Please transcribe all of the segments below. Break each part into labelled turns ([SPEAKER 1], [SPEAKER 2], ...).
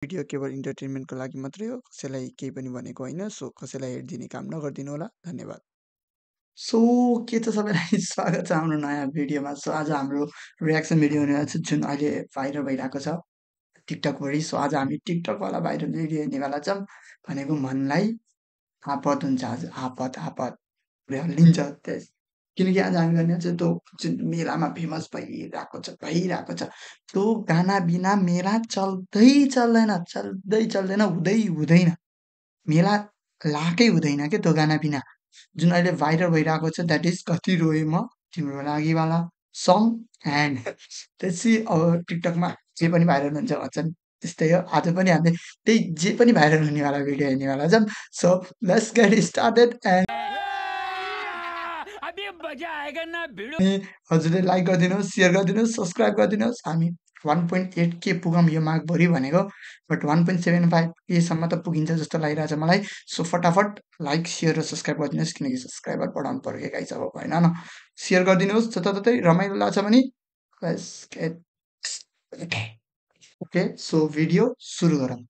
[SPEAKER 1] Video केवल इन्टरटेनमेन्टको लागि मात्रै हो। कसैलाई केही पनि भनेको होइन। सो कसैलाई हेट दिने काम नगरिदिनु होला। धन्यवाद।
[SPEAKER 2] सो के छ सबैलाई स्वागत छ हाम्रो नयाँ भिडियोमा। सो आज हाम्रो रियाक्सन भिडियो हुनेछ जुन अहिले भाइरल भइरहेको छ टिकटकभरि। सो आज हामी टिकटकवाला भाइरल भिडियो हेर्नेवाला छौँ। भनेको मनलाई आपत हुन्छ आज, आपत आपत पुरै हल्लिन्छ त्यस। किनकि आज हामी गर्ने चाहिँ त्यो जुन मेलामा फेमस भइरहेको छ त्यो गाना बिना मेला चल्दै चल्दैन, हुँदै हुँदैन। मेला लाकै हुँदैन क्या त्यो गाना बिना। जुन अहिले भाइरल भइरहेको छ द्याट इज कति रोएँ म तिम्रो लागिवाला सङ। एन्ड त्यसै अब टिकटकमा जे पनि भाइरल हुन्छ भन्छन् त्यस्तै हो। आज पनि हामीले त्यही जे पनि भाइरल हुनेवाला भिडियो हेर्नेवाला छौँ। So let's get started. And हजुरले लाइक गरिदिनुहोस्, सेयर गरिदिनुहोस्, सब्सक्राइब गरिदिनुहोस्। हामी 1.8K पुगौँ यो माघभरि भनेको, बट 1.75K सम्म त पुगिन्छ जस्तो लागिरहेछ मलाई। सो फटाफट लाइक, सेयर र सब्सक्राइब गरिदिनुहोस् किनकि सब्सक्राइबर बढाउनु पऱ्यो क्या गाइस। अब भएन न, सेयर गरिदिनुहोस् जताततै रमाइलो लाग्छ भने। Let's get okay. So video सुरु गरौँ।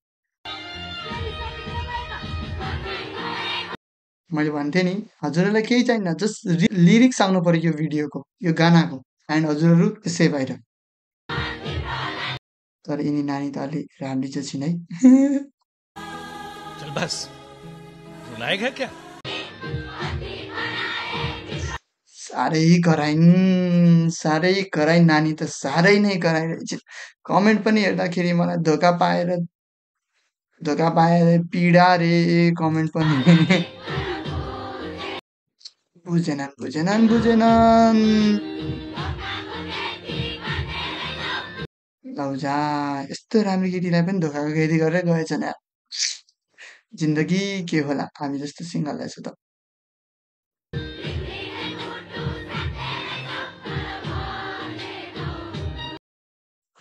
[SPEAKER 2] मैले भन्थेँ नि हजुरहरूलाई केही चाहिन्न, जस्ट लिरिक्स आउनु पऱ्यो यो भिडियोको, यो गानाको। एन्ड हजुरहरू त्यसै बाहिर। तर यिनी नानी त अलि राम्री चाहिँ छिन् है।
[SPEAKER 3] चल बस रुलाएगा क्या?
[SPEAKER 2] साह्रै कराइन् नानी त साह्रै नै कराइरहेछन्। कमेन्ट पनि हेर्दाखेरि मलाई धोका पाएर पीडा रे कमेन्ट पनि। बुझेनन्। लौजा यस्तो राम्रो केटीलाई पनि धोकाको खेती गरेर गएछन् यार। जिन्दगी के होला हामी जस्तो सिङ्गललाई छ त।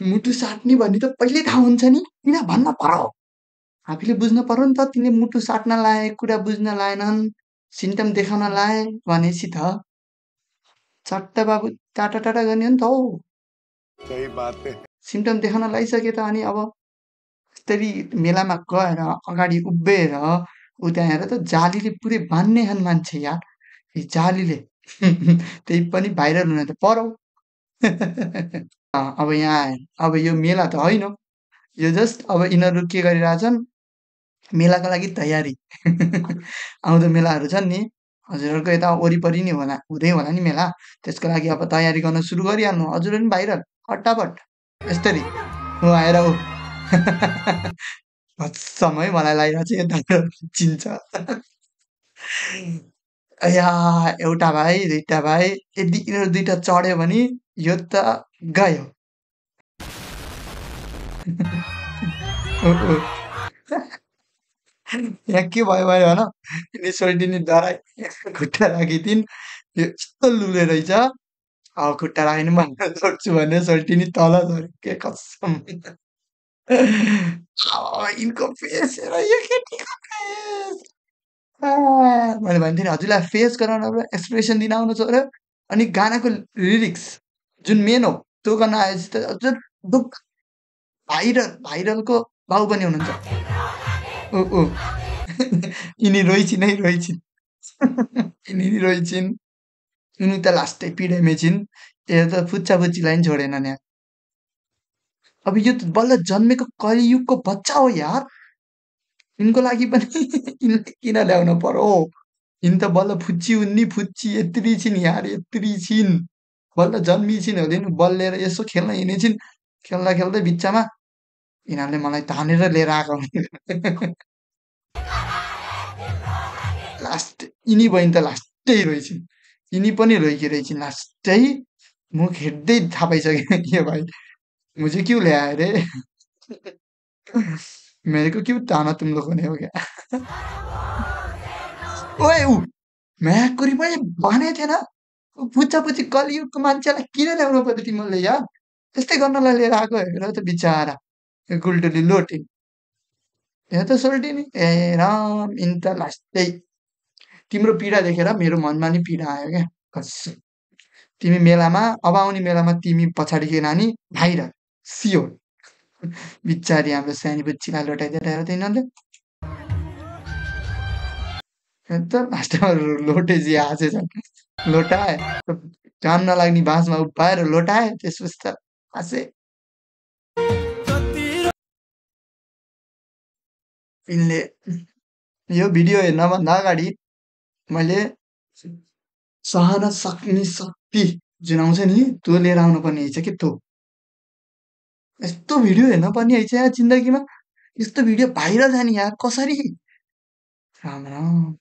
[SPEAKER 2] मुटु साट्ने भन्ने त पहिल्यै थाहा हुन्छ नि, किन भन्न पर्यो? आफूले बुझ्नु पर्यो नि त। तिनले मुटु साट्न लाए, कुरा बुझ्न लाएनन्, सिम्टम देखाउन लाए भनेपछि त चट्ट बाबु टाटा गर्ने हो नि त हौ।
[SPEAKER 3] सही बात है।
[SPEAKER 2] सिम्टम देखाउन लाइसके त अनि अब त्यसरी मेलामा गएर अगाडि उभिएर ऊ त्यहाँ हेर त जालीले पुरै बान्ने छन् मान्छे यार। जालीले त्यही पनि भाइरल हुन त परौ। अब यहाँ अब यो मेला त होइन, यो जस्ट अब यिनीहरू के गरिरहेछन् मेलाको लागि तयारी। आउँदो मेलाहरू छन् नि हजुरहरूको यता वरिपरि नै होला, हुँदै होला नि मेला। त्यसको लागि अब तयारी गर्न सुरु गरिहाल्नु। हजुरहरू पनि भाइरल फटाफट यस्तरी ऊ आएर ऊ। समय मलाई लागिरहेको छ यता चिन्छ। या एउटा भाइ दुईटा भाइ यदि यिनीहरू दुईटा चढ्यो भने यो त गयो। यहाँ के भयो भन। यिनी सोल्टिनी डराइ खुट्टा राखिदिन्। यो यस्तो लुले रहेछ। अब खुट्टा राखिनु म छोड्छु भने सोल्टिनी तल झऱ्यो के कसम। यिनको फेस हेर, यो केटीको फेस। मैले भन्थेँ नि हजुरलाई फेस गराउन एक्सप्रेसन दिन आउनु छोड्यो। अनि गानाको लिरिक्स जुन मेन हो त्यो गर्न आएपछि त हजुर भाइरलको बाहुबली हुनुहुन्छ। ऊ यिनी रोइछिन् है, रोइछिन्। यिनी रोइछिन्। यिनी त लास्टै पिँढैमै छिन्। यो त फुच्चा फुच्चीलाई पनि छोडेनन् यार। अब यो त बल्ल जन्मेको कलियुगको बच्चा हो यार। यिनको लागि पनि यिनलाई किन ल्याउनु पर्यो? यिनी त बल्ल फुच्ची उन्नी फुच्ची यत्री छिन् यार, यत्री छिन्। बल्ल जन्मी छिन् हुँदैन बल्लेर यसो खेल्न हिँडेछिन्। खेल्दा खेल्दै बिच्चामा यिनीहरूले मलाई तानेर लिएर आएको। लास्ट यिनी बहिनी त लास्टै रोइछिन्। यिनी पनि रोइरहेछिन् लास्टै। मुख हेर्दै थाहा पाइसकेँ यो भाइ मुझे क्यों ले आए रे? मेरे को क्यों टाना तुम लोगों ने हो गया? ओए ऊ म्याकुरी पनि भनेको थिएन पुच्चा पुच्ची कलियुगको मान्छेलाई किन ल्याउनु पर्यो तिमीले यार? त्यस्तै गर्नलाई लिएर आएको हेर त बिचारा गुल्टुली लोटिन्। यहाँ त सोल्टिनी ए राम यिनी त लास्टै। तिम्रो पीडा देखेर मेरो मनमा नि पीडा आयो क्या कसम। तिमी मेलामा अब आउने मेलामा तिमी पछाडिको नानी भाइरल सियोर। बिचारी हाम्रो सानी बुच्चीलाई लोटाइदिएर हेर त यिनीहरूले त लास्टमा लोटेजी हाँसे झन् लोटाए काम नलाग्ने बाँसमा उभ्याएर लोटाए त्यसपछि त हाँसे यिनले यो भिडियो हेर्नभन्दा अगाडि मैले सहन सक्ने शक्ति जुन आउँछ नि त्यो लिएर आउनु पर्ने रहेछ कि त्यो यस्तो भिडियो हेर्न पर्ने रहेछ यार जिन्दगीमा यस्तो भिडियो भाइरल जाने यार कसरी राम राम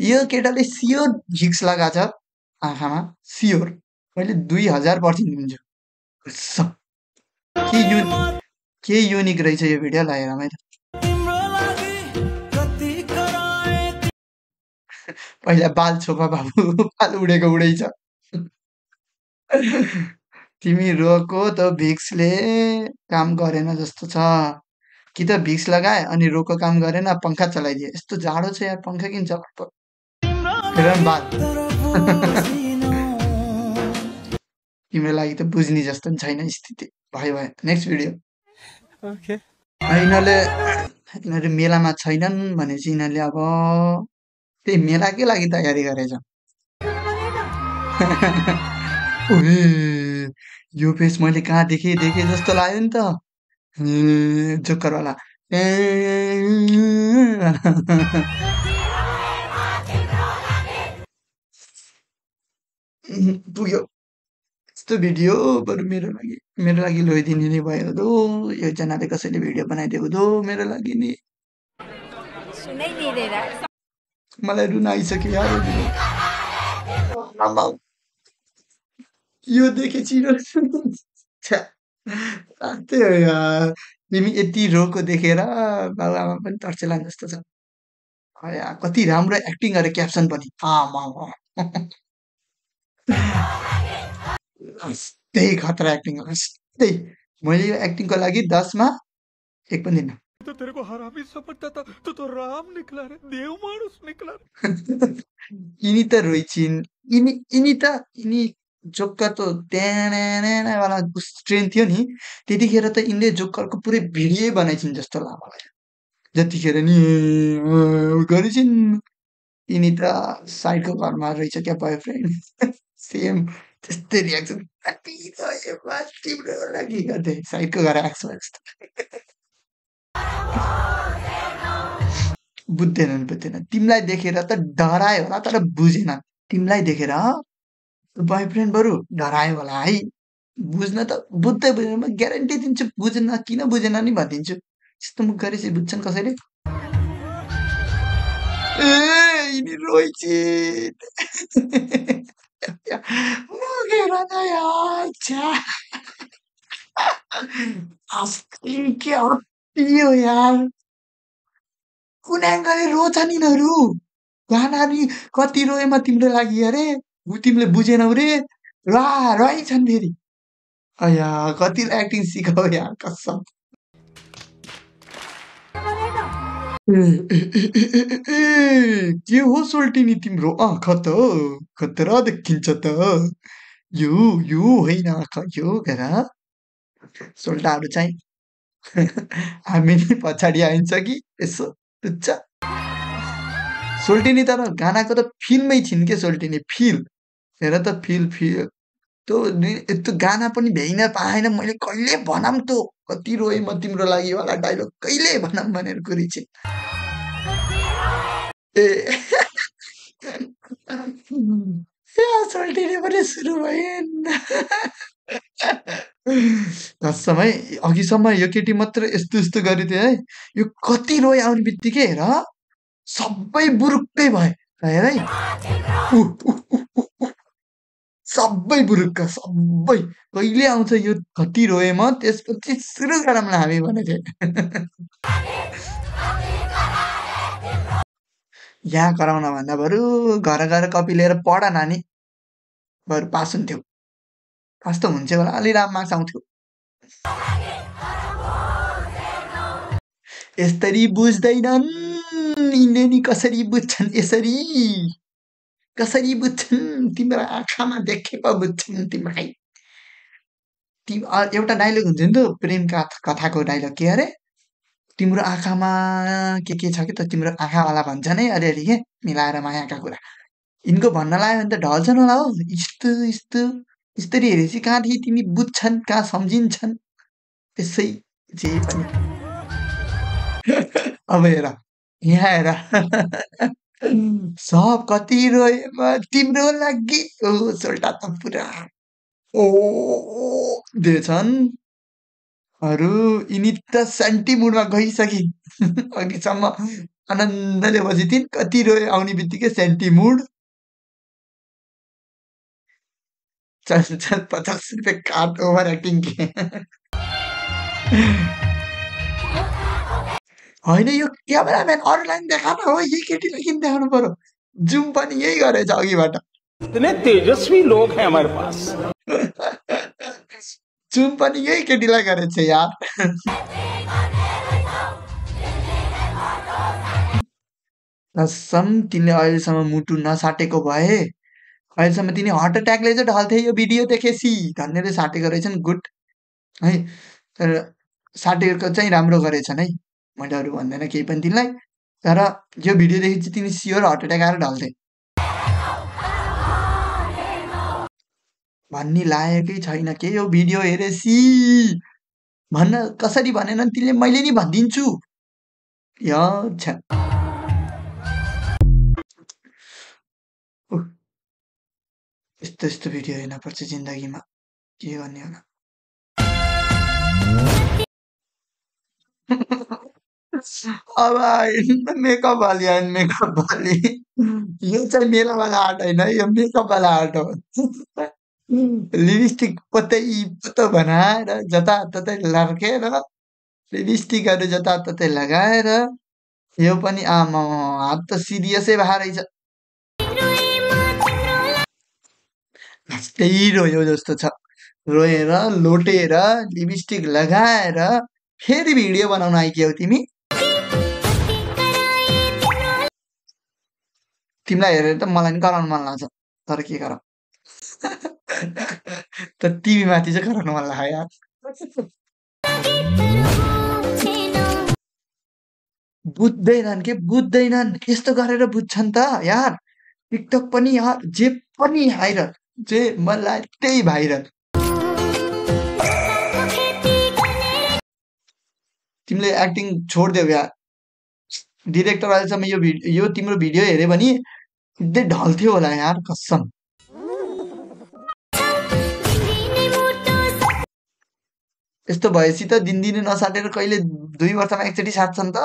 [SPEAKER 2] यो केटाले सियोर भिक्स लगाएको छ आँखामा सियोर मैले 2000 पर्छिदिन्छु के युनिक रहेछ यो भिडियो लागेर मैले पहिला बाल छोपा बाबु बाल उडेको उडेछ तिमी रोको त भिक्सले काम गरेन जस्तो छ कि त भिक्स लगाए अनि रोको काम गरेन पंखा चलाइदिए यस्तो जाडो छ यार पंखा किन चलाएको बाल तिम्रो लागि त बुझ्ने जस्तो पनि छैन स्थिति भयो भयो नेक्स्ट भिडियो यिनीहरूले मेलामा छैनन् भनेपछि यिनीहरूले अब त्यही मेलाकै लागि तयारी गरेछ यो पेज मैले कहाँ देखेँ जस्तो लाग्यो नि त जोकरवाला पुग्यो यस्तो भिडियो बरु मेरो लागि ल्याइदिने नि भयो दो एकजनाले कसैले भिडियो बनाइदिएको दो मेरो लागि नि मलाई रुन आइसक्यो यार यो देखे चिरो साँच्चै हो यार तिमी यति रोको देखेर बाबुआमा पनि तर्सेला जस्तो छ कति राम्रो एक्टिङ गरे क्याप्सन पनि त्यही खतरा एक्टिङ त्यही मैले यो एक्टिङको लागि 10 मा 1 पनि दिन्न
[SPEAKER 3] तो तेरे को हरामी समझता था तो राम निकला रे देव मानुस निकला
[SPEAKER 2] यिनी त रोइछिन् यिनी जोकर त वाला ट्रेन थियो नि त्यतिखेर त यिनले जोकरको पुरै भिडियो बनाइछिन् जस्तो लाग्यो मलाई जतिखेर नि गरिछिन् यिनी त साइडको घरमा रहेछ क्या बोयफ्रेन्ड सेम त्यस्तै रियाक्सन तिम्रो लागि गर्दै साइडको घर आएको बुझ्दैनन् तिमीलाई देखेर त डरायो होला तर बुझेन तिमीलाई देखेर बोयफ्रेन्ड बरु डरायो होला है बुझ्न त बुझ्दै बुझेन म ग्यारेन्टी दिन्छु बुझेन किन बुझेन नि भनिदिन्छु यस्तो मुख गरेपछि बुझ्छन् कसैले यिनी रोइछिन् मुगेर न यार के हत्तियो यार कुन एङ्गलले रोछन् यिनीहरू गाना नि कति रोएमा तिम्रो लागि अरे तिमीले बुझेनौ रे रोइछन् फेरि अया कति एक्टिङ सिकाऊ यार कसम के हो सोल्टिनी तिम्रो आँखा त खतरा देखिन्छ त यो होइन आँखा यो गरा सोल्टाहरू चाहिँ हामी नि पछाडि आइन्छ कि यसो बुझ्छ सोल्टिनी तर गानाको त फिल्मै छिन् के सोल्टिनी फिल हेर त फिल त्यो गाना पनि भ्याइन पाएन मैले कहिले भनम त कति रोएँ म तिम्रो लागि वाला डायलग कहिले भनम भनेर कुरिछि सोल्टिनी पनि सुरु भएन समय अघिसम्म यो केटी मात्र यस्तो गरिदियो है यो कति रोए आउने बित्तिकै हेर सबै बुरुक्कै भए हेर है सबै बुरुक्क सबै कहिले आउँछ यो कति रोए म त्यसपछि सुरु गरौँ न हामी भनेथे यहाँ कराउन भन्दा बरु घर कपी लिएर पढ नानी बरु पास हुन्थ्यो पास त हुन्छ होला अलि राम्रो मार्क्स आउँथ्यो यसरी बुझ्दैनन् यिनले नि कसरी बुझ्छन् यसरी कसरी बुझ्छन् तिम्रो आँखामा देखेको बुझ्छन् तिमीलाई एउटा डायलग हुन्छ नि त प्रेम कथाको डायलग के अरे तिम्रो आँखामा के छ कि त तिम्रो आँखावाला भन्छ नै अलिअलि के मिलाएर मायाका कुरा यिनको भन्न लाग्यो भने त ढल्छन् होला हो यस्तो यस्तो यस्तरी हेरेपछि कहाँदेखि तिमी बुझ्छन् कहाँ सम्झिन्छन् त्यसै जे पनि अब हेर यहाँ हेर सब कति रोए तिम्रो लागि ओ सोल्टा त पुरा ओ दिएछन् अरू यिनी त सेन्टी मुडमा गइसकिन् अघिसम्म आनन्दले बसिथिन् कति रोए आउने बित्तिकै सेन्टी मुड चल 50 रुपियाँ काट ओभर एक्टिङ के होइन यो क्यामेराम्यान अरूलाई देखाउन हो यही केटीलाई किन देखाउनु पर्यो जुम पनि यही गरेछ अघिबाट
[SPEAKER 3] इतने तेजस्वी लोग हैं हमारे पास
[SPEAKER 2] जुम पनि यही केटीलाई गरेछ यार कसम तिमीले अहिलेसम्म मुटु नसाटेको भए अहिलेसम्म तिनी हार्ट एट्याकले चाहिँ ढल्थे यो भिडियो देखेपछि धन्यले साटेको रहेछन् गुड है तर साटेको चाहिँ राम्रो गरेछन् है मैले अरू भन्दैन केही पनि तिमीलाई तर यो भिडियो देखेपछि तिमी स्योर हार्ट एट्याक आएर ढल्थे भन्ने लागेकै छैन के यो भिडियो हेरेसी भन्न कसरी भनेनन् तिमीले मैले नि भनिदिन्छु यस्तो यस्तो भिडियो हेर्नुपर्छ जिन्दगीमा के गर्ने होला अब मेकअप वाली मेकअप वाली यो चाहिँ मेलावाला आर्ट होइन यो मेकअप वाला आर्ट हो लिपस्टिक पत्तो बनाएर जताततै लर्केर लिपस्टिकहरू जताततै लगाएर यो पनि आमा हात त सिरियसै भएर रहेछ त्यही रोयो जस्तो छ रोएर लोटेर लिपस्टिक लगाएर फेरि भिडियो बनाउन आइक्यौ तिमीलाई हेरेर त मलाई नि कराउनु मन लाग्छ तर के गर त टिभी माथि चाहिँ कराउनु मन लाग्यो यार बुझ्दैनन् यस्तो गरेर बुझ्छन् त यार टिकटक पनि यार जे पनि भाइरल जे मलाई त्यही भाइरल तिमीले एक्टिङ छोड्देऊ यार डिरेक्टर अहिलेसम्म यो तिम्रो भिडियो हेऱ्यो भने ढल्थ्यो होला यार कसम यस्तो भएपछि त दिनदिनै नसाटेर कहिले 2 वर्षमा एकचोटि साट्छन् त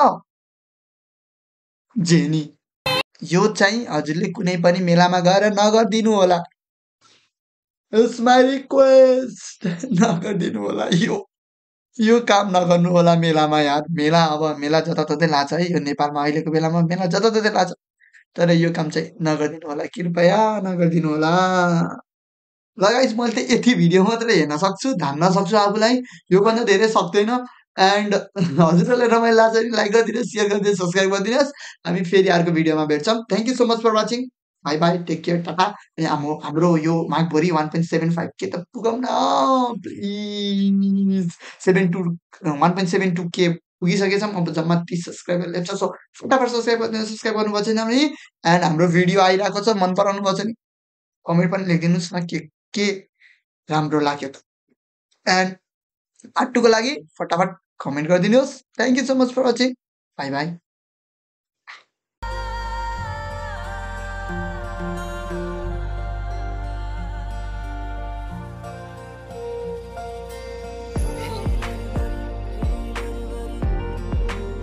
[SPEAKER 2] जेनी यो चाहिँ हजुरले कुनै पनि मेलामा गएर नगर्दिनु होला इट्स माई रिक्वेस्ट नगर्दिनु होला यो काम नगर्नु होला मेलामा यार मेला जताततै लाग्छ है यो नेपालमा अहिलेको बेलामा मेला जताततै लाग्छ तर यो काम चाहिँ नगर्दिनु होला कृपया नगर्दिनु होला ल गाइस मैले त यति भिडियो मात्रै हेर्न सक्छु धान्न सक्छु आफूलाई यो भन्दा धेरै सक्दैन एन्ड हजुरहरूले रमाइलो लाग्छ भने लाइक गरिदिनुहोस् सेयर गरिदिनुहोस् सब्सक्राइब गरिदिनुहोस् हामी फेरि अर्को भिडियोमा भेट्छौँ thank you so much for watching bye bye take care ta-ta हाम्रो यो मागभरि 1.75 के त पुगौँ न प्लिज 1.72 के पुगिसकेछौँ अब जम्मा 30 सब्सक्राइबर लेप्छ सो फटाफट सब्सक्राइब गर्नुभएको छैन भने एन्ड हाम्रो भिडियो आइरहेको छ मन पराउनु भएको छ नि कमेन्ट पनि लेखिदिनुहोस् न के राम्रो लाग्यो त एन्ड पार्ट 2 को लागि फटाफट कमेन्ट गरिदिनुहोस् thank you so much for watching bye by